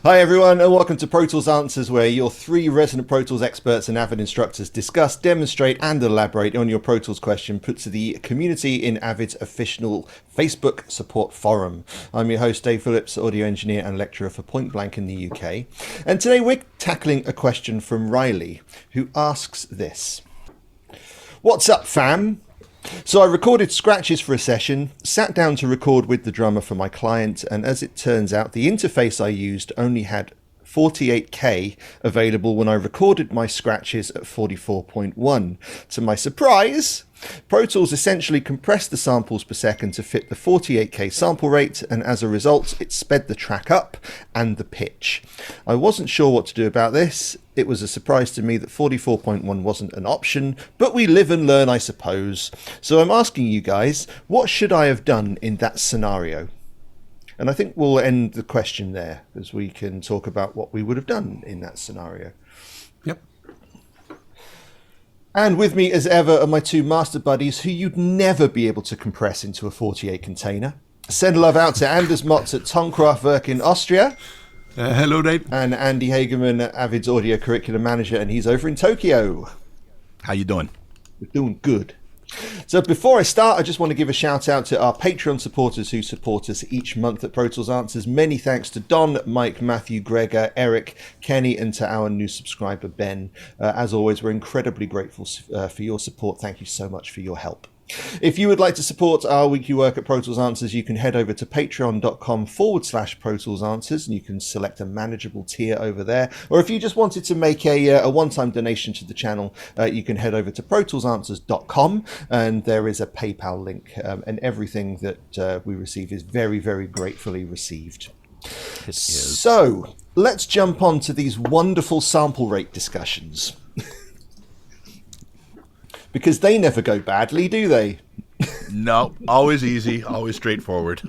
Hi everyone, and welcome to Pro Tools Answers, where your three resident Pro Tools experts and Avid instructors discuss, demonstrate and elaborate on your Pro Tools question put to the community in Avid's official Facebook support forum. I'm your host Dave Phillips, audio engineer and lecturer for Point Blank in the UK. And today we're tackling a question from Riley, who asks this. What's up, fam? So I recorded scratches for a session, sat down to record with the drummer for my client, and as it turns out, the interface I used only had 48K available when I recorded my scratches at 44.1. To my surprise, Pro Tools essentially compressed the samples per second to fit the 48K sample rate, and as a result, it sped the track up and the pitch. I wasn't sure what to do about this. It was a surprise to me that 44.1 wasn't an option, but we live and learn, I suppose. So I'm asking you guys, what should I have done in that scenario? And I think we'll end the question there, as we can talk about what we would have done in that scenario. Yep. And with me, as ever, are my two master buddies who you'd never be able to compress into a 48 container. Send love out to Anders Motz at Tonkraftwerk in Austria. Hello, Dave. And Andy Hageman, Avid's audio curriculum manager, and he's over in Tokyo. How you doing? We're doing good. So before I start, I just want to give a shout out to our Patreon supporters who support us each month at Pro Tools Answers. Many thanks to Don, Mike, Matthew, Gregor, Eric, Kenny, and to our new subscriber, Ben. As always, we're incredibly grateful for your support. Thank you so much for your help. If you would like to support our weekly work at Pro Tools Answers, you can head over to patreon.com/Pro Tools Answers, and you can select a manageable tier over there. Or if you just wanted to make a one-time donation to the channel, you can head over to protoolsanswers.com, and there is a PayPal link, and everything that we receive is very, very gratefully received. It is. So let's jump on to these wonderful sample rate discussions. Because they never go badly, do they? No, always easy, always straightforward.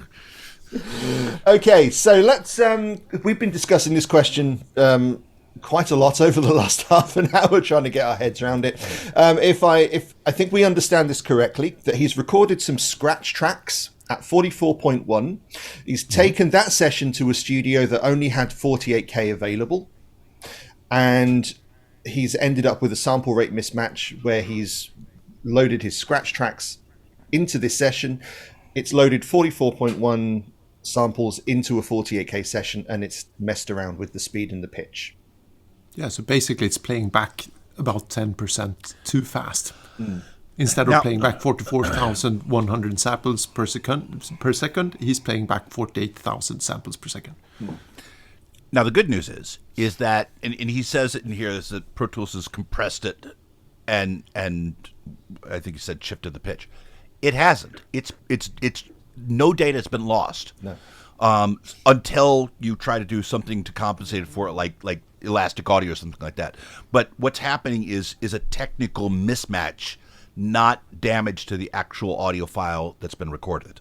Okay, so let's. We've been discussing this question quite a lot over the last half an hour, trying to get our heads around it. If I think we understand this correctly, that he's recorded some scratch tracks at 44.1. He's taken that session to a studio that only had 48K available, and he's ended up with a sample rate mismatch where he's loaded his scratch tracks into this session. It's loaded 44.1 samples into a 48K session, and it's messed around with the speed and the pitch. Yeah, so basically it's playing back about 10% too fast. Instead of playing back 44,100 samples per second, he's playing back 48,000 samples per second. Now, the good news is that, and he says it in here, is that Pro Tools has compressed it and I think he said shifted the pitch. It hasn't. It's no data has been lost. No. Until you try to do something to compensate for it, like elastic audio or something like that. But what's happening is a technical mismatch, not damage to the actual audio file that's been recorded.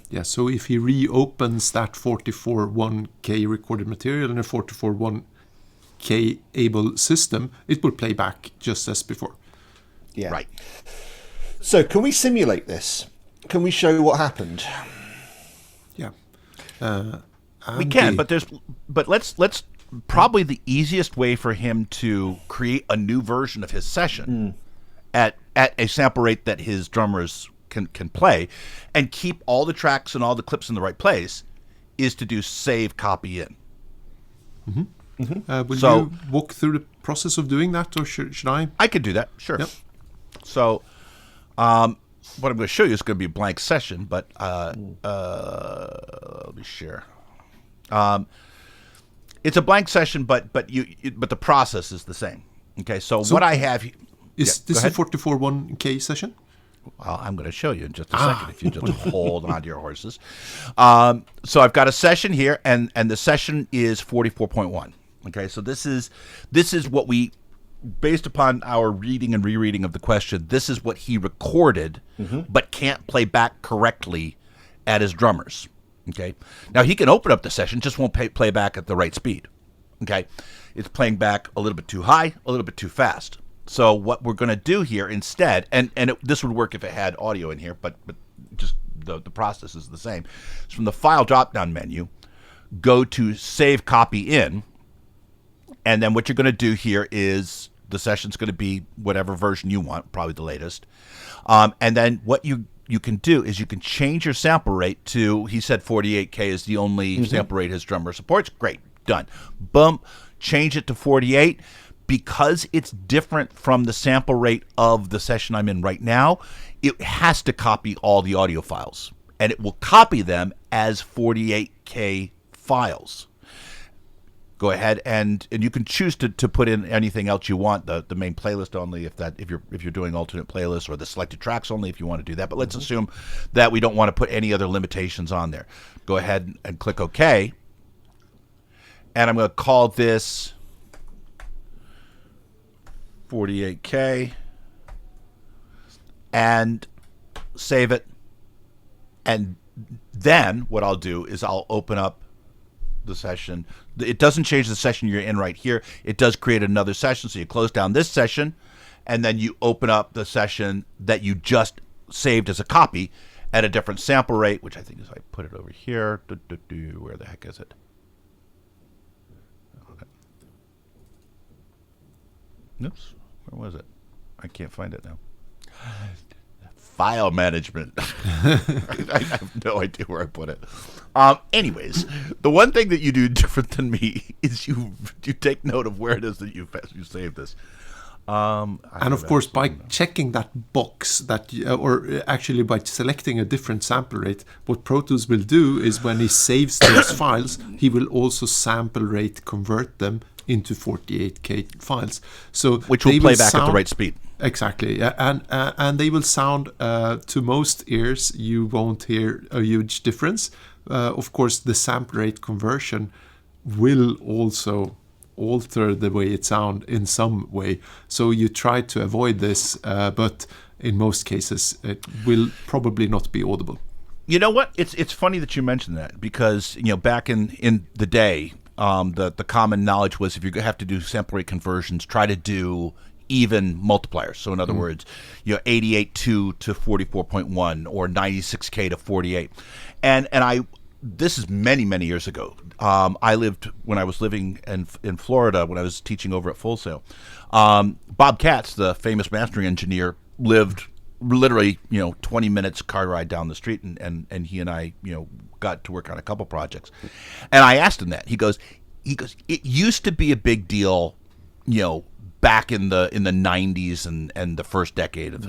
Yeah, so if he reopens that 44.1K recorded material in a 44.1K able system, it will play back just as before. Yeah. Right. So can we simulate this? Can we show what happened? Yeah. We can, but let's probably the easiest way for him to create a new version of his session at a sample rate that his drummers can play and keep all the tracks and all the clips in the right place is to do save copy in. Will you walk through the process of doing that, or should I? I could do that, sure. Yep. So what I'm going to show you is going to be a blank session, but let me share. It's a blank session, but the process is the same. Okay, so what I have is this a 44.1K session? Well, I'm going to show you in just a second if you just hold on to your horses. So I've got a session here, and the session is 44.1. Okay, so this is what we, based upon our reading and rereading of the question, this is what he recorded, but can't play back correctly at his drummers. Okay, now he can open up the session, just won't play back at the right speed. Okay, it's playing back a little bit too high, a little bit too fast. So what we're going to do here instead, and this would work if it had audio in here, but just the process is the same. So from the file drop-down menu, go to Save Copy In, and then what you're going to do here is the session's going to be whatever version you want, probably the latest. And then what you can do is you can change your sample rate to, he said 48K is the only sample rate his drummer supports. Great, done. Boom, change it to 48. Because it's different from the sample rate of the session I'm in right now, it has to copy all the audio files. And it will copy them as 48K files. Go ahead and you can choose to put in anything else you want, the main playlist only if you're doing alternate playlists, or the selected tracks only if you want to do that. But let's assume that we don't want to put any other limitations on there. Go ahead and click OK. And I'm going to call this 48K and save it. And then what I'll do is I'll open up the session. It doesn't change the session you're in right here. It does create another session. So you close down this session, and then you open up the session that you just saved as a copy at a different sample rate, which I think is, I put it over here. Where the heck is it? Okay. Oops. Where was it? I can't find it now. File management. I have no idea where I put it. Anyways, the one thing that you do different than me is you take note of where it is that you save this. And of course, by checking that box, or actually by selecting a different sample rate, what Pro Tools will do is when he saves those files, he will also sample rate convert them into 48K files. So which will play back at the right speed. Exactly, yeah, and they will sound, to most ears, you won't hear a huge difference. Of course, the sample rate conversion will also alter the way it sounds in some way. So you try to avoid this, but in most cases, it will probably not be audible. You know what? It's funny that you mentioned that, because back in the day, the common knowledge was if you have to do sample rate conversions, try to do even multipliers. So in other words, 88.2 to 44.1 or 96K to 48. And this is many years ago. When I was living in Florida, when I was teaching over at Full Sail, Bob Katz, the famous mastering engineer, lived literally 20 minutes car ride down the street, and he and I got to work on a couple projects. And I asked him that. He goes, it used to be a big deal, back in the 90s and the first decade of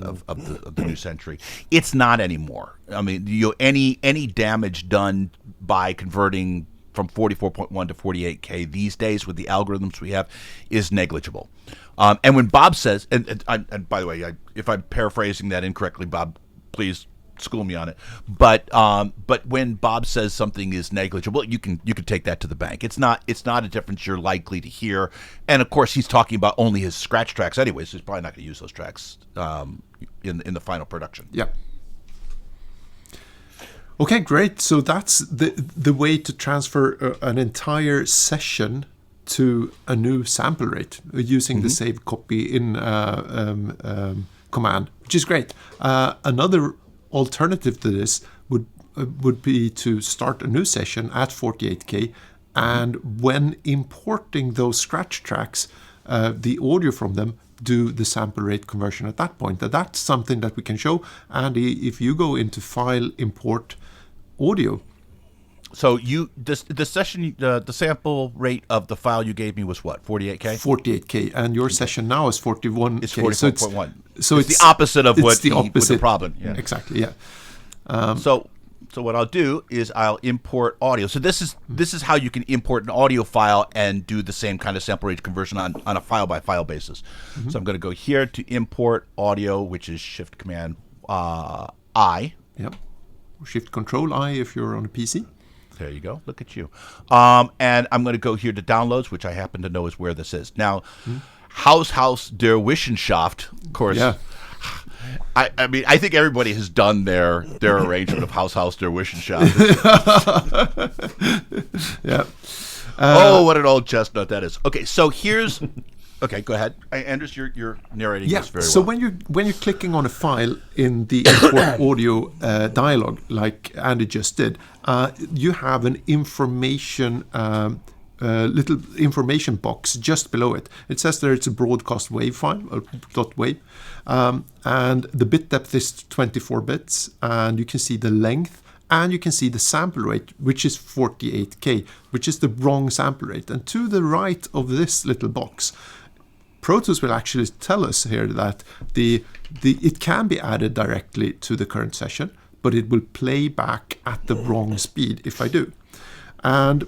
the new century. It's not anymore. I mean, any damage done by converting from 44.1 to 48K these days with the algorithms we have is negligible. And when Bob says, and by the way, if I'm paraphrasing that incorrectly, Bob, please school me on it. But when Bob says something is negligible, you can take that to the bank. It's not a difference you're likely to hear. And of course, he's talking about only his scratch tracks anyway, so he's probably not going to use those tracks in the final production. Yeah. Okay, great. So that's the way to transfer an entire session to a new sample rate using the save copy in command, which is great. Another alternative to this would be to start a new session at 48K, and when importing those scratch tracks, the audio from them, do the sample rate conversion at that point. That's something that we can show. And if you go into File, Import Audio. So the session, the sample rate of the file you gave me was what, 48K? 48K, and your session now is 41K. It's 44.1. So it's the opposite of what the problem. Yeah. Exactly, yeah. So what I'll do is I'll import audio. So this is how you can import an audio file and do the same kind of sample rate conversion on a file by file basis. So I'm going to go here to import audio, which is Shift Command I. Yep. Shift Control I if you're on a PC. There you go. Look at you. And I'm going to go here to downloads, which I happen to know is where this is. Now, Haus der Wissenschaft, of course. Yeah. I mean, I think everybody has done their arrangement of Haus der Wissenschaft. Yeah. Oh, what an old chestnut that is. Okay, so here's Okay, go ahead. Anders, you're narrating Yeah. this very So well. when you're clicking on a file in the import audio dialog, like Andy just did, you have an information little information box just below it. It says there it's a broadcast wave file, or .wave, and the bit depth is 24 bits, and you can see the length, and you can see the sample rate, which is 48K, which is the wrong sample rate. And to the right of this little box, Pro Tools will actually tell us here that it can be added directly to the current session, but it will play back at the wrong speed if I do. And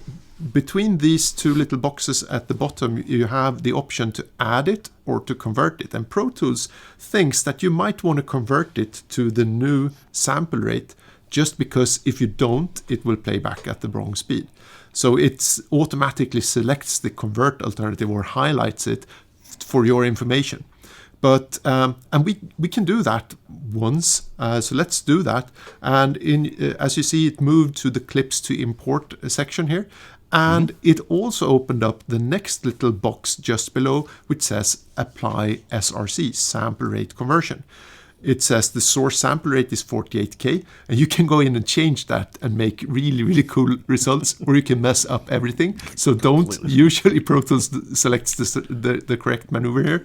between these two little boxes at the bottom, you have the option to add it or to convert it. And Pro Tools thinks that you might want to convert it to the new sample rate, just because if you don't, it will play back at the wrong speed. So it automatically selects the convert alternative or highlights it for your information. But and we can do that once. So let's do that. And as you see, it moved to the clips to import section here. And it also opened up the next little box just below, which says apply SRC, sample rate conversion. It says the source sample rate is 48K, and you can go in and change that and make really, really cool results, or you can mess up everything. So don't. Usually Pro Tools selects the correct maneuver here.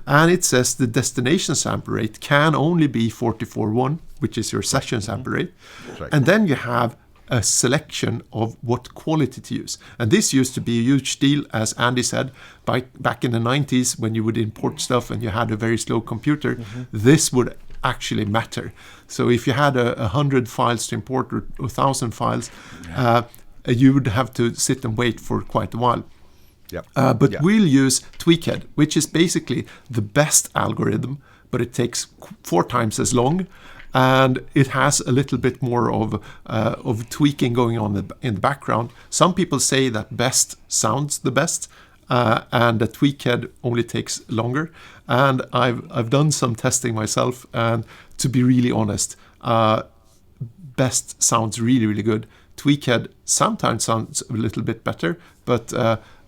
And it says the destination sample rate can only be 44.1, which is your session sample rate. That's right. And then you have a selection of what quality to use. And this used to be a huge deal, as Andy said, back in the 90s when you would import stuff and you had a very slow computer. This would actually matter. So if you had 100 files to import or 1,000 files, you would have to sit and wait for quite a while. Yep. But we'll use Tweakhead, which is basically the best algorithm, but it takes 4 times as long. And it has a little bit more of tweaking going on in the background. Some people say that best sounds the best, and that Tweakhead only takes longer. And I've done some testing myself, and to be really honest, best sounds really, really good. Tweakhead sometimes sounds a little bit better, but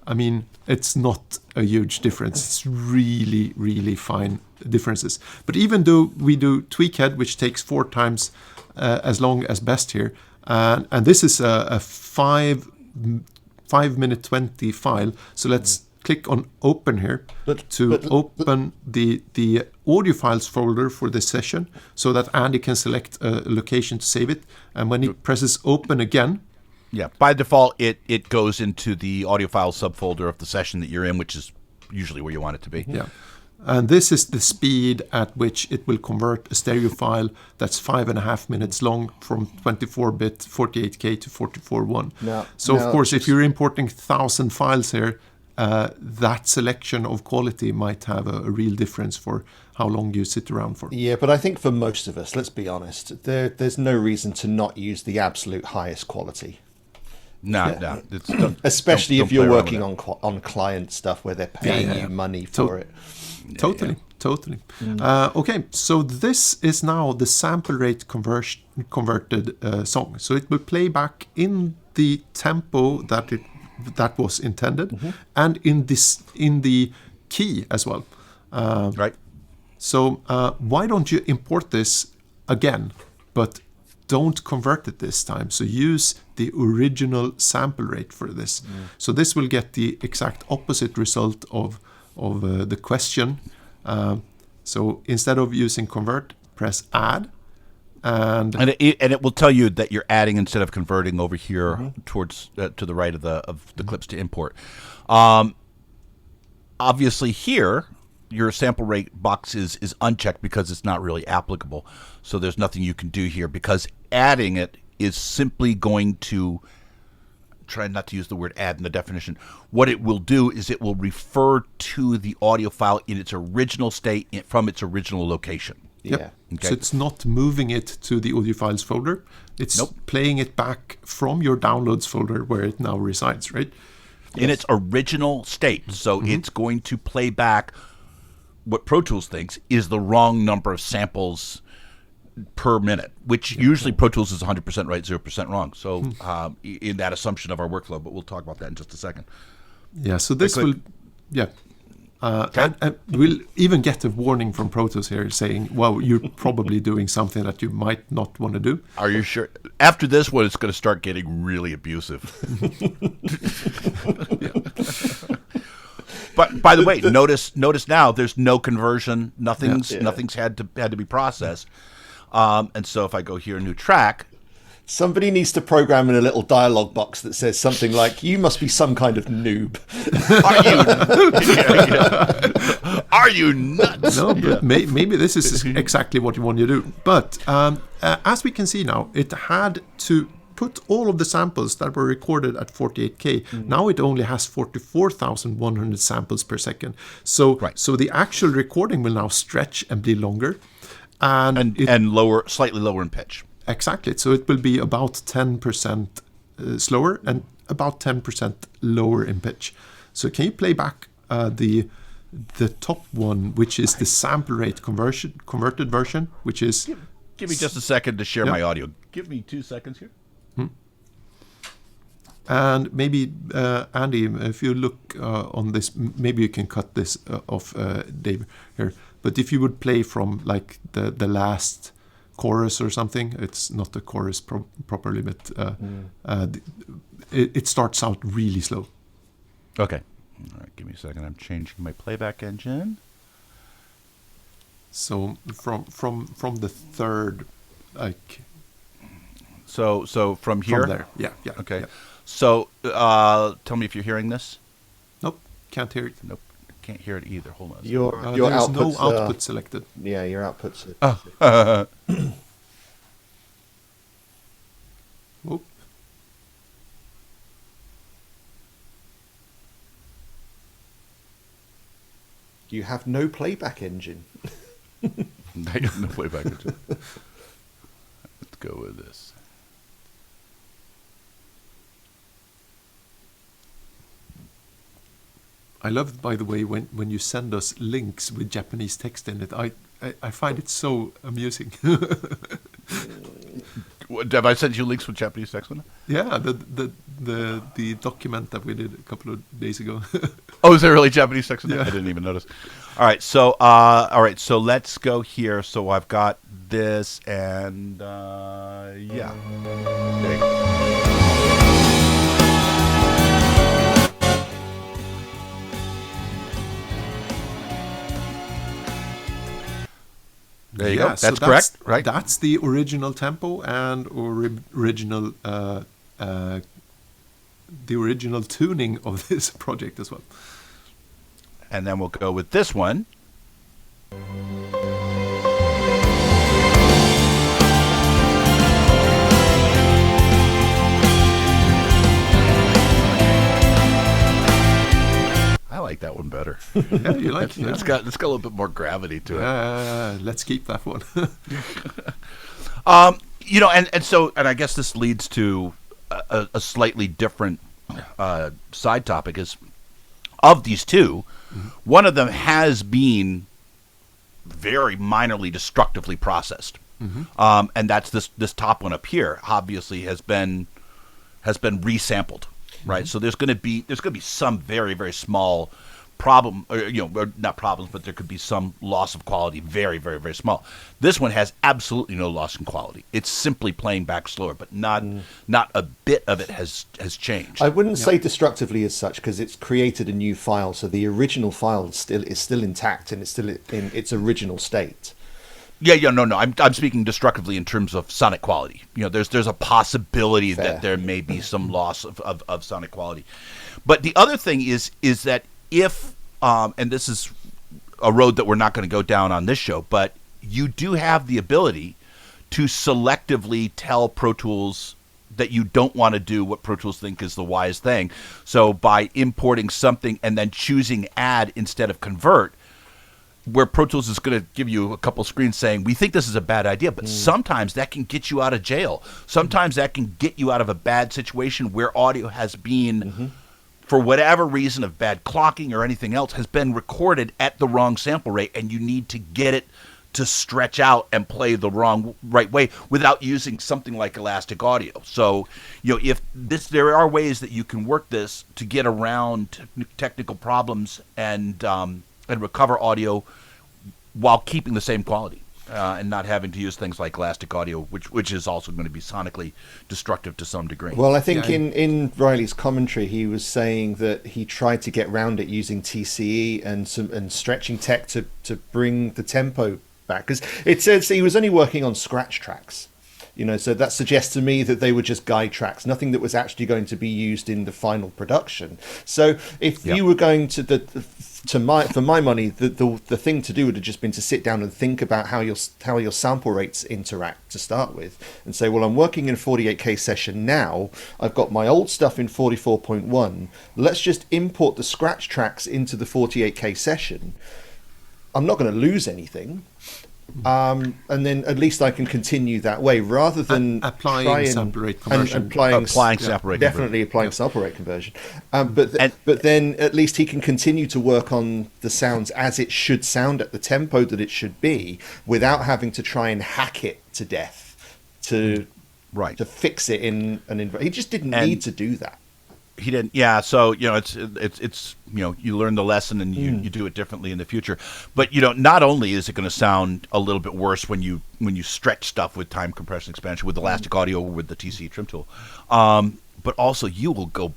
I mean, it's not a huge difference. It's really, really fine differences. But even though we do Tweakhead, which takes 4 times as long as best here, and this is a 5 minute 20 file. So let's click on open here to open the audio files folder for this session, so that Andy can select a location to save it. And when he presses open again, Yeah, by default, it goes into the audio file subfolder of the session that you're in, which is usually where you want it to be. yeah. And this is the speed at which it will convert a stereo file that's 5.5 minutes long from 24-bit 48K to 44.1. So of course, if you're importing 1,000 files here, that selection of quality might have a real difference for how long you sit around for. Yeah, but I think for most of us, let's be honest, there's no reason to not use the absolute highest quality. No. Especially don't if you're play around working on client stuff where they're paying you money for it. Totally. Okay, so this is now the sample rate converted song. So it will play back in the tempo that was intended, and in the key as well. Right. So why don't you import this again, but don't convert it this time? So use the original sample rate for this. So this will get the exact opposite result of the question. So instead of using convert, press add, and it will tell you that you're adding instead of converting over here towards to the right of the clips to import. Obviously here, your sample rate box is unchecked because it's not really applicable. So there's nothing you can do here, because adding it is simply going to, try not to use the word add in the definition. What it will do is it will refer to the audio file in its original state from its original location. Yep. Yeah. Okay. So it's not moving it to the audio files folder. It's playing it back from your downloads folder where it now resides, right? In its original state. So it's going to play back what Pro Tools thinks is the wrong number of samples per minute, which usually Pro Tools is 100% right, 0% wrong. So in that assumption of our workflow, but we'll talk about that in just a second. Yeah, so this will, yeah. And we'll even get a warning from Pro Tools here saying, well, you're probably doing something that you might not want to do. Are you sure? After this one, it's going to start getting really abusive. But by the way, notice now there's no conversion. Nothing's had to be processed. And so if I go here, new track. Somebody needs to program in a little dialogue box that says something like, "You must be some kind of noob." Are you nuts? No, but maybe this is exactly what you want to do. But as we can see now, it had to put all of the samples that were recorded at 48K. Now it only has 44,100 samples per second. So the actual recording will now stretch and be longer. And lower, slightly lower in pitch. Exactly. So it will be about 10% slower and about 10% lower in pitch. So can you play back the top one, which is the sample rate converted version, which is... Give me just a second to share my audio. Give me 2 seconds here. And maybe, Andy, if you look on this, maybe you can cut this off, Dave, here. But if you would play from like the last chorus or something, it's not the chorus properly, but it starts out really slow. Okay. All right, give me a second. I'm changing my playback engine. So from the third, like. So from here. From there, yeah. Okay. Yeah. So tell me if you're hearing this. Nope, can't hear it. Nope, can't hear it either. Hold on. Your there's no outputs, output selected. Yeah, your outputs. Oop. You have no playback engine. I got no playback engine. Let's go with this. I love, by the way, when you send us links with Japanese text in it. I find it so amusing. Have I sent you links with Japanese text on it? Yeah, the document that we did a couple of days ago. Oh, is there really Japanese text in it? Yeah. I didn't even notice. All right, so let's go here. So I've got this, and yeah. There you go. There you go. That's so correct, right? That's the original tempo and original the original tuning of this project as well. And then we'll go with this one. I like that one better. Yeah, you like it. It's got a little bit more gravity to it. Let's keep that one. And I guess this leads to a slightly different side topic. Is of these two, one of them has been very minorly destructively processed, and that's this top one up here. Obviously, has been resampled, right? So there's going to be some very, very small problem, or not problems, but there could be some loss of quality, very, very, very small. This one has absolutely no loss in quality. It's simply playing back slower, but not a bit of it has changed. I wouldn't say destructively as such, because it's created a new file, so the original file is still intact and it's still in its original state. No. I'm speaking destructively in terms of sonic quality. There's a possibility Fair. that there may be some loss of sonic quality. But the other thing is that if and this is a road that we're not going to go down on this show, but you do have the ability to selectively tell Pro Tools that you don't want to do what Pro Tools think is the wise thing. So by importing something and then choosing add instead of convert, where Pro Tools is going to give you a couple screens saying, we think this is a bad idea, but sometimes that can get you out of jail. Sometimes that can get you out of a bad situation where audio has been, for whatever reason of bad clocking or anything else, has been recorded at the wrong sample rate, and you need to get it to stretch out and play the right way without using something like elastic audio. So, there are ways that you can work this to get around technical problems and and recover audio while keeping the same quality. And not having to use things like elastic audio, which is also going to be sonically destructive to some degree. Well, I think in Riley's commentary, he was saying that he tried to get around it using TCE and stretching tech to bring the tempo back, because it says he was only working on scratch tracks. So that suggests to me that they were just guide tracks, nothing that was actually going to be used in the final production. So if you were going to for my money, the thing to do would have just been to sit down and think about how your sample rates interact to start with, and say, well, I'm working in a 48K session now. I've got my old stuff in 44.1. Let's just import the scratch tracks into the 48K session. I'm not going to lose anything. And then at least I can continue that way, rather than applying sample rate conversion. Applying sample rate definitely conversion. applying sample rate conversion. But then at least he can continue to work on the sounds as it should sound at the tempo that it should be, without having to try and hack it to death to fix it in an environment. He just didn't need to do that. He didn't. Yeah. So, it's you learn the lesson and you do it differently in the future. But, not only is it going to sound a little bit worse when you stretch stuff with time compression expansion, with elastic audio, or with the TC trim tool, but also you will go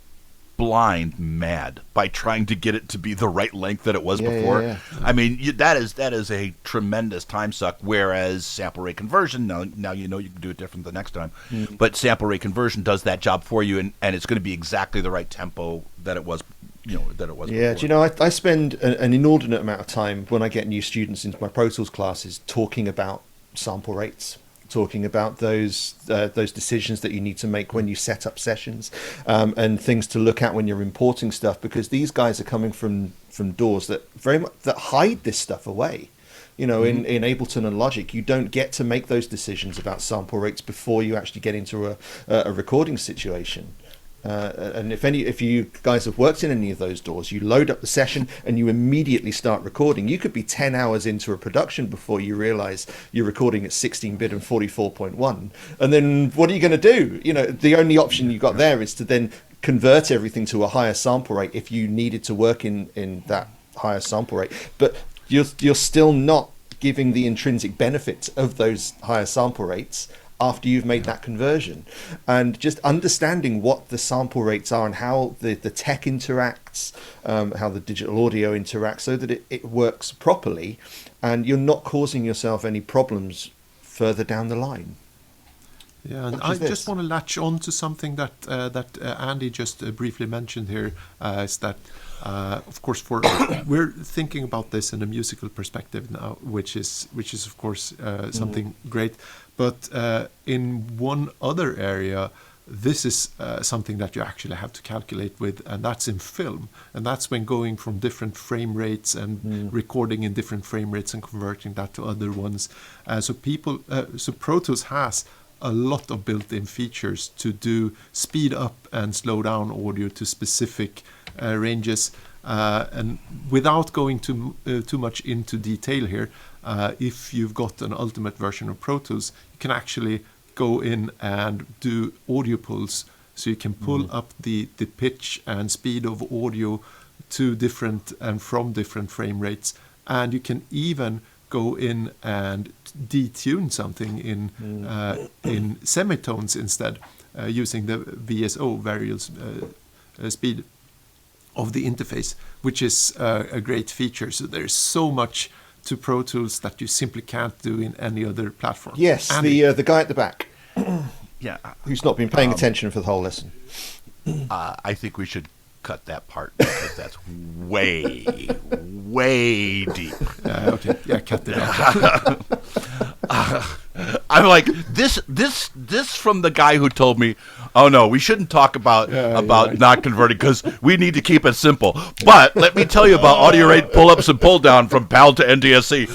blind mad by trying to get it to be the right length that it was before. Yeah. I mean, that is a tremendous time suck. Whereas sample rate conversion, now you can do it different the next time. But sample rate conversion does that job for you, and it's going to be exactly the right tempo that it was. Yeah, before. Do you know, I spend an inordinate amount of time when I get new students into my Pro Tools classes talking about sample rates, talking about those decisions that you need to make when you set up sessions, and things to look at when you're importing stuff, because these guys are coming from doors that very much that hide this stuff away. In Ableton and Logic, you don't get to make those decisions about sample rates before you actually get into a recording situation. And if you guys have worked in any of those doors, you load up the session and you immediately start recording. You could be 10 hours into a production before you realize you're recording at 16-bit and 44.1. And then what are you going to do? The only option you've got there is to then convert everything to a higher sample rate if you needed to work in that higher sample rate. But you're still not giving the intrinsic benefits of those higher sample rates after you've made that conversion. And just understanding what the sample rates are and how the tech interacts, how the digital audio interacts, so that it works properly and you're not causing yourself any problems further down the line. Yeah, and I just want to latch on to something that Andy just briefly mentioned here, is that of course we're thinking about this in a musical perspective now, which is of course something great. But in one other area, this is something that you actually have to calculate with, and that's in film. And that's when going from different frame rates and recording in different frame rates and converting that to other ones. So Pro Tools has a lot of built-in features to do speed up and slow down audio to specific ranges. And without going too much into detail here, if you've got an ultimate version of Pro Tools, you can actually go in and do audio pulls, so you can pull up the pitch and speed of audio to different and from different frame rates, and you can even go in and detune something in semitones instead, using the VSO, variable speed of the interface, which is a great feature. So there's so much to Pro Tools that you simply can't do in any other platform. Yes, the guy at the back. Yeah, who's not been paying attention for the whole lesson. I think we should cut that part because that's way deep. Okay, yeah, cut it out. I'm like, this from the guy who told me, oh no, we shouldn't talk about not converting because we need to keep it simple. But let me tell you about audio rate pull-ups and pull-down from PAL to NTSC.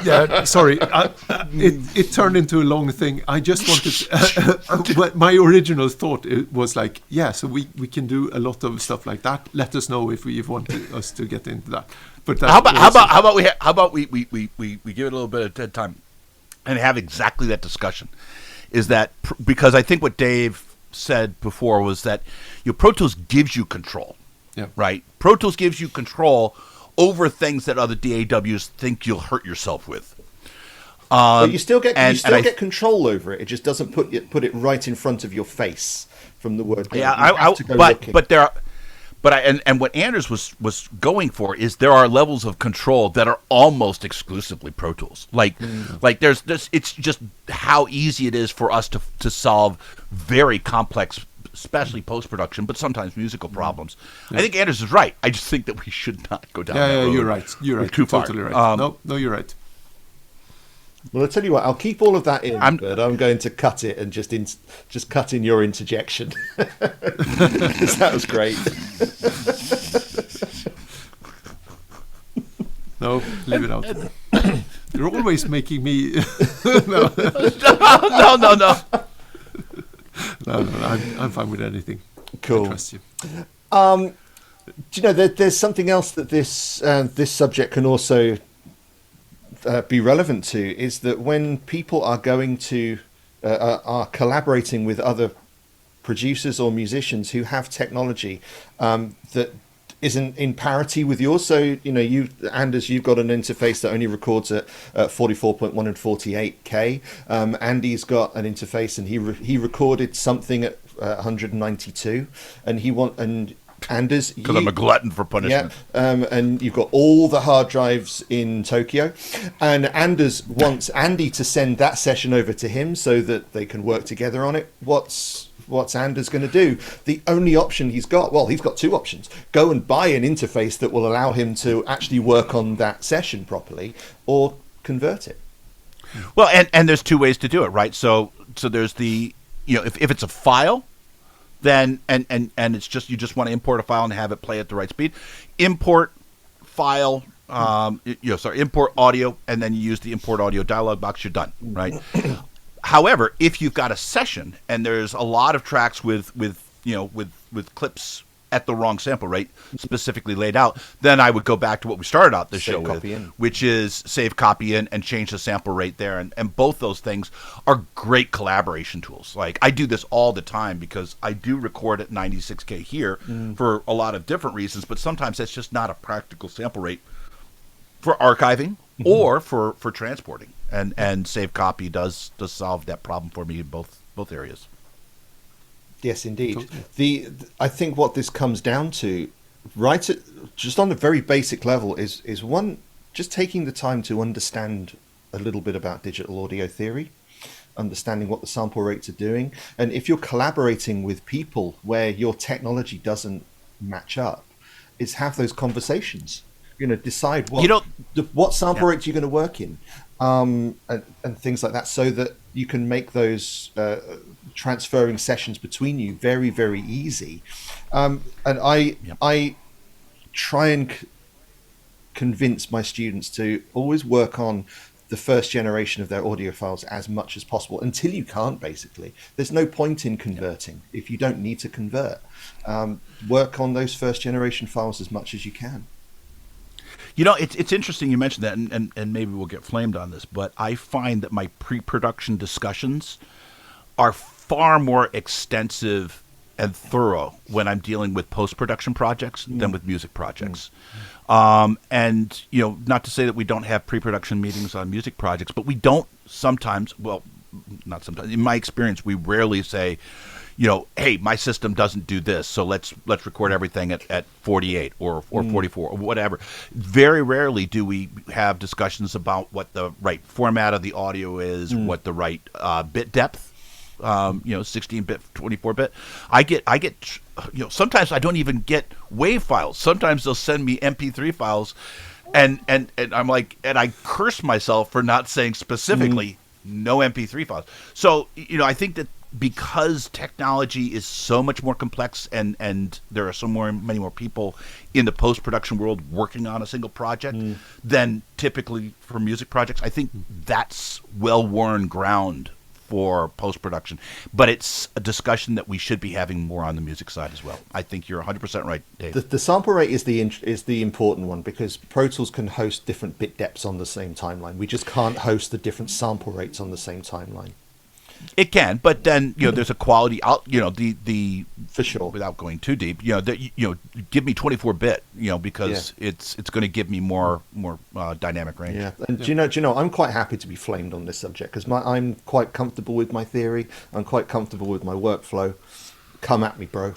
Yeah, sorry, it turned into a long thing. I just wanted my original thought was like, yeah, so we can do a lot of stuff like that. Let us know if you want us to get into that. But how about we give it a little bit of time and have exactly that discussion? Is that because I think what Dave said before was that Pro Tools gives you control, right? Pro Tools gives you control over things that other DAWs think you'll hurt yourself with. But you still get get control over it. It just doesn't put it right in front of your face from the word go. Yeah, but what Anders was going for is there are levels of control that are almost exclusively Pro Tools. Like there's this. It's just how easy it is for us to solve very complex, especially post-production, but sometimes musical problems. I think Anders is right. I just think that we should not go down that road. You're right. You're right. Too far. Totally right. No, you're right. Well, I'll tell you what, I'll keep all of that in, but I'm going to cut it and just cut in your interjection. Because that was great. No, leave it out. You're always making me... No. No. No, I'm fine with anything. Cool. I trust you. Do you know, there's something else that this subject can also be relevant to, is that when people are going to are collaborating with other producers or musicians who have technology that isn't in parity with yours. So, you know, Anders, you've got an interface that only records at 44.1 and 48K. Andy's got an interface and he recorded something at 192, and Anders, because I'm a glutton for punishment. Yeah, and you've got all the hard drives in Tokyo, and Anders wants Andy to send that session over to him so that they can work together on it. What's Anders going to do? The only option he's got two options: go and buy an interface that will allow him to actually work on that session properly, or convert it. Well, and there's two ways to do it, right? So there's the, you know, if it's a file, then and it's just, you just want to import a file and have it play at the right speed. Import file, import audio, and then you use the import audio dialog box. You're done, right? However, if you've got a session and there's a lot of tracks with clips at the wrong sample rate specifically laid out, then I would go back to what we started out the show with, which is save, copy in, and change the sample rate there. And both those things are great collaboration tools. Like, I do this all the time because I do record at 96K here for a lot of different reasons, but sometimes that's just not a practical sample rate for archiving or for transporting. And save copy does solve that problem for me in both areas. Yes, indeed. I think what this comes down to, just on a very basic level, is one, just taking the time to understand a little bit about digital audio theory, understanding what the sample rates are doing, and if you're collaborating with people where your technology doesn't match up, is have those conversations. You know, decide what sample rates you're going to work in, and things like that, so that you can make those transferring sessions between you very, very easy. And I try and convince my students to always work on the first generation of their audio files as much as possible, until you can't, basically. There's no point in converting if you don't need to convert. Work on those first generation files as much as you can. You know, it's interesting you mentioned that, and maybe we'll get flamed on this, but I find that my pre-production discussions are far more extensive and thorough when I'm dealing with post-production projects than with music projects. And, you know, not to say that we don't have pre-production meetings on music projects, but we don't sometimes, well, not sometimes, in my experience, we rarely say, you know, hey, my system doesn't do this, so let's record everything at 48 or 44 or whatever. Very rarely do we have discussions about what the right format of the audio is, what the right bit depth, 16-bit, 24-bit. I get, sometimes I don't even get WAV files. Sometimes they'll send me MP3 files, and I'm like, and I curse myself for not saying specifically no MP3 files. So, I think that because technology is so much more complex and there are many more people in the post-production world working on a single project than typically for music projects, I think that's well-worn ground for post-production. But it's a discussion that we should be having more on the music side as well. I think you're 100% right, Dave. The sample rate is the important one, because Pro Tools can host different bit depths on the same timeline. We just can't host the different sample rates on the same timeline. It can, but then there's a quality out. The For sure. without going too deep. Give me 24-bit. Because it's going to give me more dynamic range. Yeah, and do you know? I'm quite happy to be flamed on this subject because I'm quite comfortable with my theory. I'm quite comfortable with my workflow. Come at me, bro.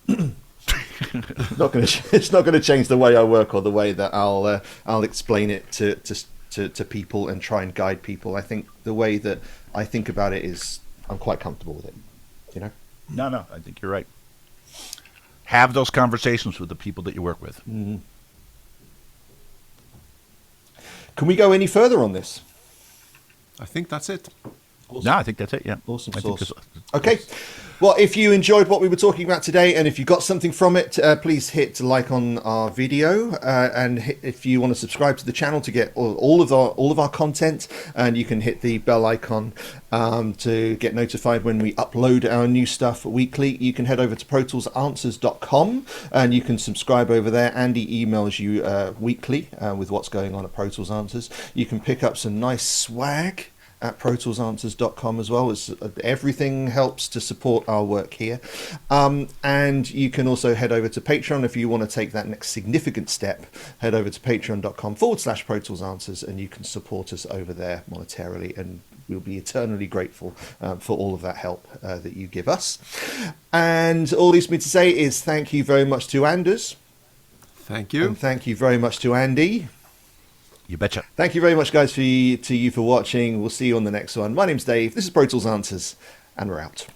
It's not gonna change the way I work or the way that I'll explain it to people and try and guide people. I think the way that I think about it is I'm quite comfortable with it. No, I think you're right. Have those conversations with the people that you work with. Mm-hmm. Can we go any further on this? I think that's it. Awesome. No, I think that's it. Yeah. Awesome I think sauce. Okay. Well, if you enjoyed what we were talking about today, and if you got something from it, please hit like on our video, and if you want to subscribe to the channel to get all of our content, and you can hit the bell icon to get notified when we upload our new stuff weekly. You can head over to protoolsanswers.com and you can subscribe over there. Andy emails you weekly with what's going on at Pro Tools Answers. You can pick up some nice swag at protoolsanswers.com as well. Everything helps to support our work here. And you can also head over to Patreon if you want to take that next significant step. Head over to patreon.com/protoolsanswers and you can support us over there monetarily, and we'll be eternally grateful for all of that help that you give us. And all leaves me to say is thank you very much to Anders. Thank you. And thank you very much to Andy. You betcha. Thank you very much, guys, to you for watching. We'll see you on the next one. My name's Dave. This is Pro Tools Answers, and we're out.